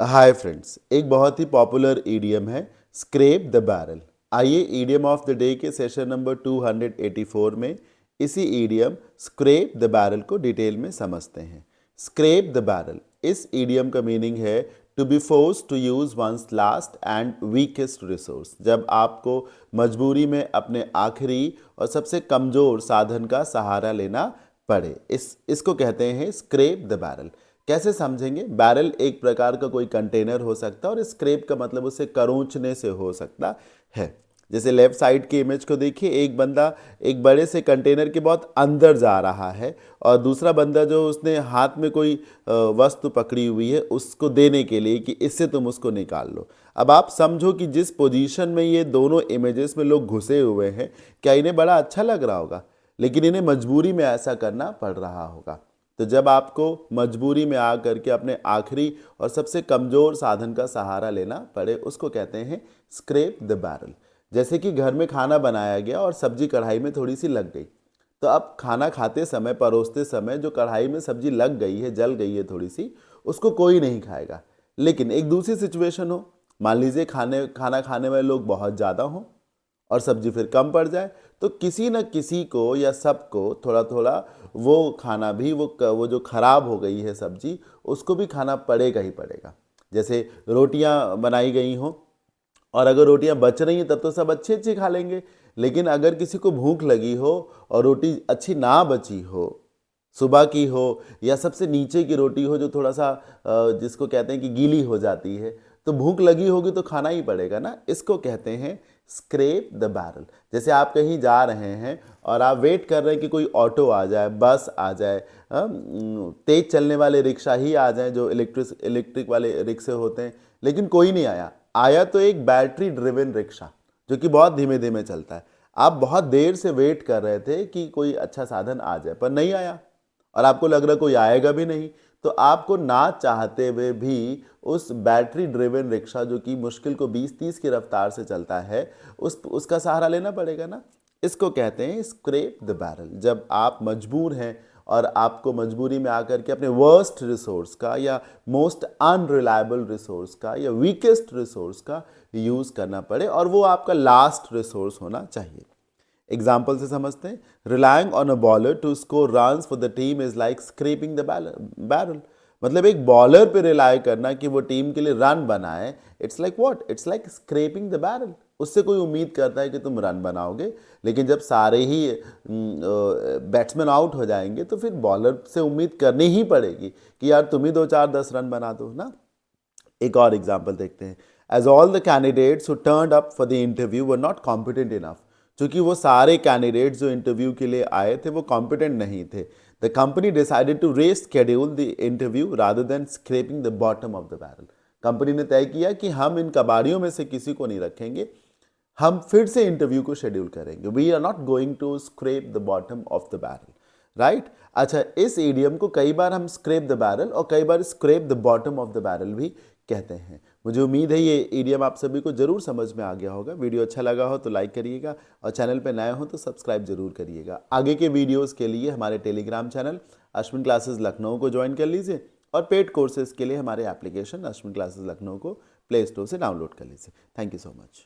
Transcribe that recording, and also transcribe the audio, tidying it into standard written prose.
हाय friends, एक बहुत ही पॉपुलर ईडियम है स्क्रैप द बैरल। आइए ईडियम ऑफ द डे के सेशन नंबर 284 में इसी ईडियम स्क्रैप द बैरल को डिटेल में समझते हैं। स्क्रैप द बैरल, इस ईडियम का मीनिंग है to be force to use one's last and weakest resource. जब आपको मजबूरी में अपने आखिरी और सबसे कमज़ोर साधन का सहारा लेना पड़े, इसको कहते हैं स्क्रैप द बैरल। कैसे समझेंगे? बैरल एक प्रकार का कोई कंटेनर हो सकता है और स्क्रैप का मतलब उसे करोंचने से हो सकता है। जैसे लेफ्ट साइड की इमेज को देखिए, एक बंदा एक बड़े से कंटेनर के बहुत अंदर जा रहा है और दूसरा बंदा जो उसने हाथ में कोई वस्तु पकड़ी हुई है उसको देने के लिए कि इससे तुम उसको निकाल लो। अब आप समझो कि जिस पोजीशन में ये दोनों इमेजेस में लोग घुसे हुए हैं, क्या इन्हें बड़ा अच्छा लग रहा होगा? लेकिन इन्हें मजबूरी में ऐसा करना पड़ रहा होगा। तो जब आपको मजबूरी में आ करके अपने आखिरी और सबसे कमज़ोर साधन का सहारा लेना पड़े, उसको कहते हैं स्क्रैप द बैरल। जैसे कि घर में खाना बनाया गया और सब्जी कढ़ाई में थोड़ी सी लग गई, तो अब खाना खाते समय, परोसते समय जो कढ़ाई में सब्जी लग गई है, जल गई है थोड़ी सी, उसको कोई नहीं खाएगा। लेकिन एक दूसरी सिचुएशन हो, मान लीजिए खाना खाने वाले लोग बहुत ज़्यादा हों और सब्जी फिर कम पड़ जाए, तो किसी न किसी को या सबको थोड़ा थोड़ा वो खाना भी, वो जो खराब हो गई है सब्जी, उसको भी खाना पड़ेगा ही पड़ेगा। जैसे रोटियां बनाई गई हों और अगर रोटियां बच रही हैं तब तो सब अच्छी अच्छी खा लेंगे, लेकिन अगर किसी को भूख लगी हो और रोटी अच्छी ना बची हो, सुबह की हो या सबसे नीचे की रोटी हो जो थोड़ा सा जिसको कहते हैं कि गीली हो जाती है, तो भूख लगी होगी तो खाना ही पड़ेगा ना। इसको कहते हैं स्क्रैप द बैरल। जैसे आप कहीं जा रहे हैं और आप वेट कर रहे हैं कि कोई ऑटो आ जाए, बस आ जाए, तेज चलने वाले रिक्शा ही आ जाए, जो इलेक्ट्रिक वाले रिक्शे होते हैं, लेकिन कोई नहीं आया। आया तो एक बैटरी ड्रिवन रिक्शा जो कि बहुत धीमे धीमे चलता है। आप बहुत देर से वेट कर रहे थे कि कोई अच्छा साधन आ जाए, पर नहीं आया और आपको लग रहा कोई आएगा भी नहीं, तो आपको ना चाहते हुए भी उस बैटरी ड्रिवन रिक्शा जो कि मुश्किल को 20-30 की रफ्तार से चलता है, उसका सहारा लेना पड़ेगा ना। इसको कहते हैं स्क्रैप द बैरल। जब आप मजबूर हैं और आपको मजबूरी में आकर के अपने वर्स्ट रिसोर्स का या मोस्ट अनरिलायबल रिसोर्स का या वीकेस्ट रिसोर्स का यूज़ करना पड़े और वो आपका लास्ट रिसोर्स होना चाहिए। एग्जाम्पल से समझते हैं। Relying on a bowler to score runs for the team is like scraping the barrel. मतलब एक बॉलर पे रिलाई करना कि वो टीम के लिए रन बनाए, it's like what, it's like scraping the barrel. उससे कोई उम्मीद करता है कि तुम रन बनाओगे, लेकिन जब सारे ही बैट्समैन आउट हो जाएंगे तो फिर बॉलर से उम्मीद करनी ही पड़ेगी कि यार तुम ही 2-4-10 रन बना दो ना। एक और एग्जाम्पल देखते हैं। As all the candidates who turned up for the interview were not competent enough. क्योंकि वो सारे कैंडिडेट्स जो इंटरव्यू के लिए आए थे वो कॉम्पिटेंट नहीं थे, the company decided to reschedule the interview rather than scraping the bottom of the barrel. Company ने तय किया कि हम इन कबाड़ियों में से किसी को नहीं रखेंगे, हम फिर से इंटरव्यू को शेड्यूल करेंगे। We are not going to scrap the bottom of the barrel, right. अच्छा, इस ईडियम को कई बार हम स्क्रैप द बैरल और कई बार scrape the bottom of the barrel भी कहते हैं। मुझे उम्मीद है ये ईडियम आप सभी को जरूर समझ में आ गया होगा। वीडियो अच्छा लगा हो तो लाइक करिएगा और चैनल पे नए हो तो सब्सक्राइब जरूर करिएगा। आगे के वीडियोस के लिए हमारे Telegram channel Ashwin classes Lucknow को ज्वाइन कर लीजिए और पेड कोर्सेज के लिए हमारे एप्लीकेशन अश्विन क्लासेस लखनऊ को प्ले स्टोर से डाउनलोड कर लीजिए। Thank you so much.